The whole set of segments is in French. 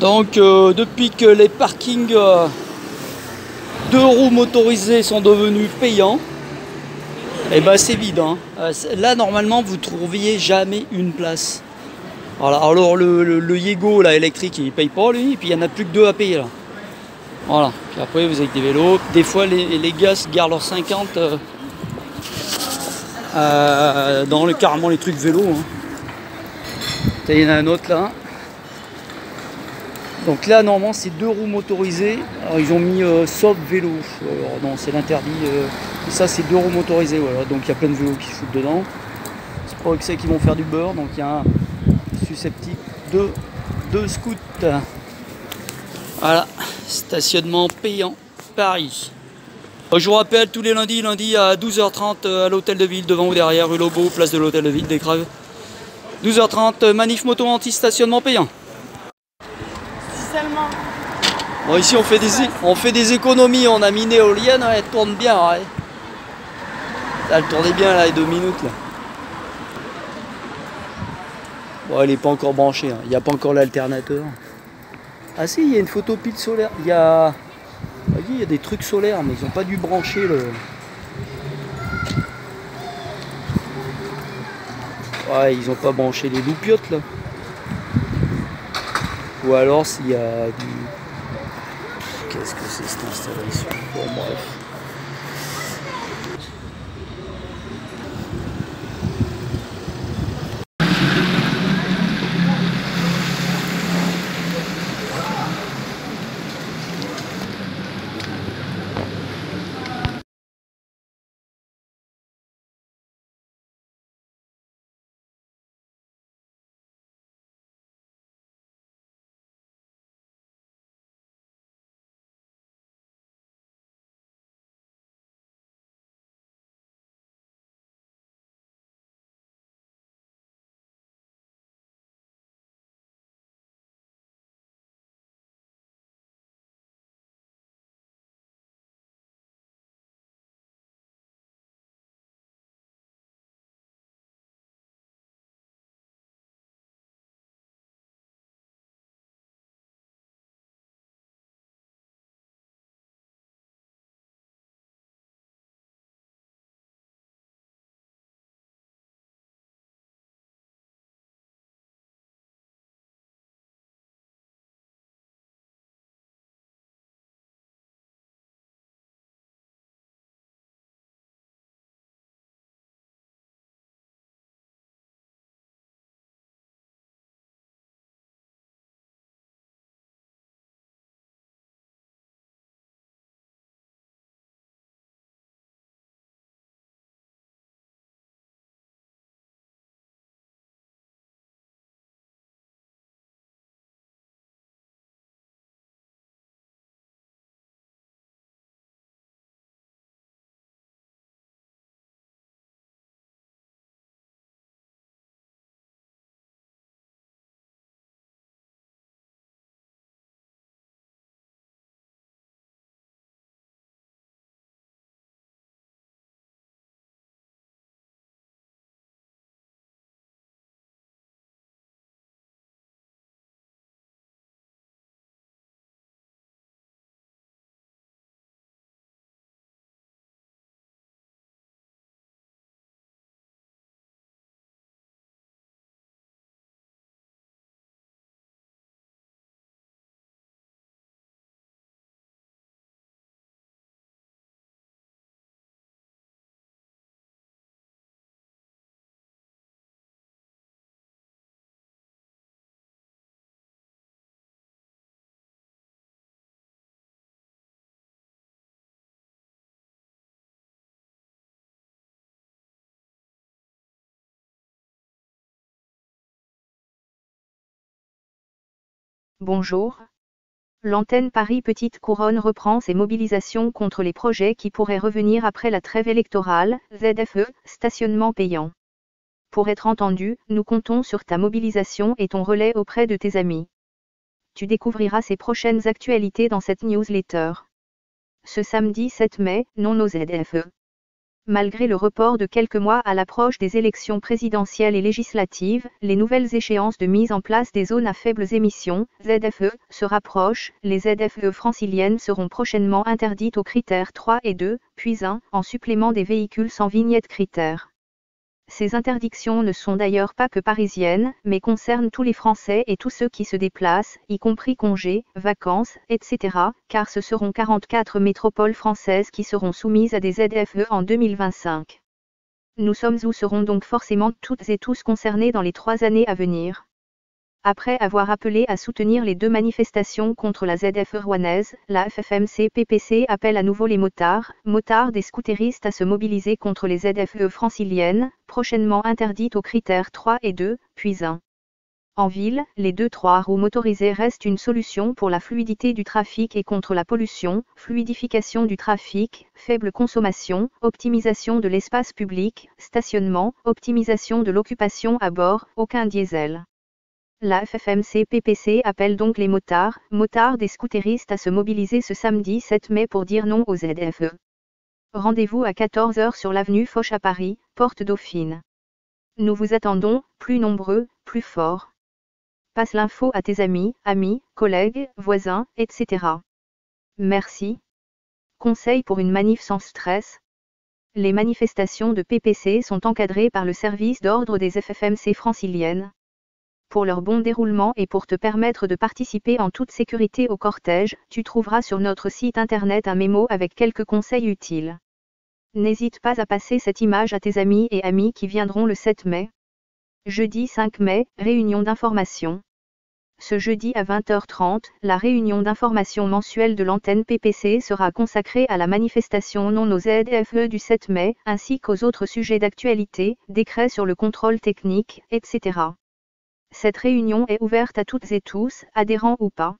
Donc depuis que les parkings 2 roues motorisés sont devenus payants, et ben c'est vide. Hein. Là normalement vous ne trouviez jamais une place. Voilà. Alors le Yego là, électrique il paye pas lui, et puis il n'y en a plus que 2 à payer là. Voilà. Puis après vous avez des vélos. Des fois les gars se garent leurs 50 dans carrément les trucs vélo. Hein. Il y en a un autre là. Donc là normalement c'est 2 roues motorisées. Alors ils ont mis sauf vélo. Alors non c'est l'interdit. Ça c'est 2 roues motorisées. Voilà. Donc il y a plein de vélos qui se foutent dedans. C'est pas que c'est qu'ils vont faire du beurre. Donc il y a un susceptible de scouts. Voilà. Stationnement payant Paris. Je vous rappelle tous les lundis à 12h30 à l'hôtel de ville, devant ou derrière, rue Lobo, place de l'hôtel de ville des Crèves. 12h30, manif moto anti-stationnement payant. Seulement. Bon, ici on fait des économies, on a mis une éolienne, elle tourne bien. Ouais. Elle tournait bien là, les 2 minutes là. Bon, elle n'est pas encore branchée, hein. Il n'y a pas encore l'alternateur. Ah si, il y a une photo pile solaire. Il y a des trucs solaires, mais ils n'ont pas dû brancher le... Ouais, ils n'ont pas branché les loupiottes là. Ou alors s'il y a du... Qu'est-ce que c'est cette installation? Bon bref. Bonjour. L'antenne Paris Petite Couronne reprend ses mobilisations contre les projets qui pourraient revenir après la trêve électorale, ZFE, stationnement payant. Pour être entendu, nous comptons sur ta mobilisation et ton relais auprès de tes amis. Tu découvriras ces prochaines actualités dans cette newsletter. Ce samedi 7 mai, non au ZFE. Malgré le report de quelques mois à l'approche des élections présidentielles et législatives, les nouvelles échéances de mise en place des zones à faibles émissions, ZFE, se rapprochent. Les ZFE franciliennes seront prochainement interdites aux critères 3 et 2, puis 1, en supplément des véhicules sans vignette critères. Ces interdictions ne sont d'ailleurs pas que parisiennes, mais concernent tous les Français et tous ceux qui se déplacent, y compris congés, vacances, etc., car ce seront 44 métropoles françaises qui seront soumises à des ZFE en 2025. Nous sommes ou serons donc forcément toutes et tous concernés dans les 3 années à venir. Après avoir appelé à soutenir les 2 manifestations contre la ZFE rouennaise, la FFMC-PPC appelle à nouveau les motards et scooteristes à se mobiliser contre les ZFE franciliennes, prochainement interdites aux critères 3 et 2, puis 1. En ville, les 2-3 roues motorisées restent une solution pour la fluidité du trafic et contre la pollution, fluidification du trafic, faible consommation, optimisation de l'espace public, stationnement, optimisation de l'occupation à bord, aucun diesel. La FFMC-PPC appelle donc les motards et scooteristes à se mobiliser ce samedi 7 mai pour dire non aux ZFE. Rendez-vous à 14 h sur l'avenue Foch à Paris, porte Dauphine. Nous vous attendons, plus nombreux, plus forts. Passe l'info à tes amis, collègues, voisins, etc. Merci. Conseil pour une manif sans stress. Les manifestations de PPC sont encadrées par le service d'ordre des FFMC franciliennes. Pour leur bon déroulement et pour te permettre de participer en toute sécurité au cortège, tu trouveras sur notre site internet un mémo avec quelques conseils utiles. N'hésite pas à passer cette image à tes amis qui viendront le 7 mai. Jeudi 5 mai, réunion d'information. Ce jeudi à 20h30, la réunion d'information mensuelle de l'antenne PPC sera consacrée à la manifestation non aux ZFE du 7 mai, ainsi qu'aux autres sujets d'actualité, décrets sur le contrôle technique, etc. Cette réunion est ouverte à toutes et tous, adhérents ou pas.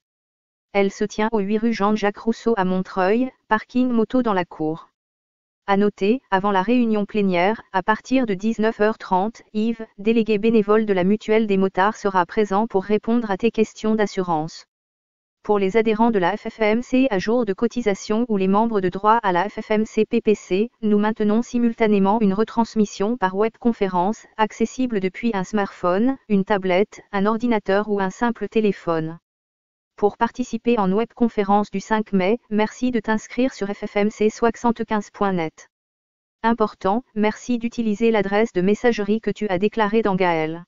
Elle se tient au 8 rue Jean-Jacques Rousseau à Montreuil, parking moto dans la cour. À noter, avant la réunion plénière, à partir de 19h30, Yves, délégué bénévole de la Mutuelle des motards, sera présent pour répondre à tes questions d'assurance. Pour les adhérents de la FFMC à jour de cotisation ou les membres de droit à la FFMC-PPC, nous maintenons simultanément une retransmission par webconférence, accessible depuis un smartphone, une tablette, un ordinateur ou un simple téléphone. Pour participer en webconférence du 5 mai, merci de t'inscrire sur ffmc75.net. Important, merci d'utiliser l'adresse de messagerie que tu as déclarée dans Gaël.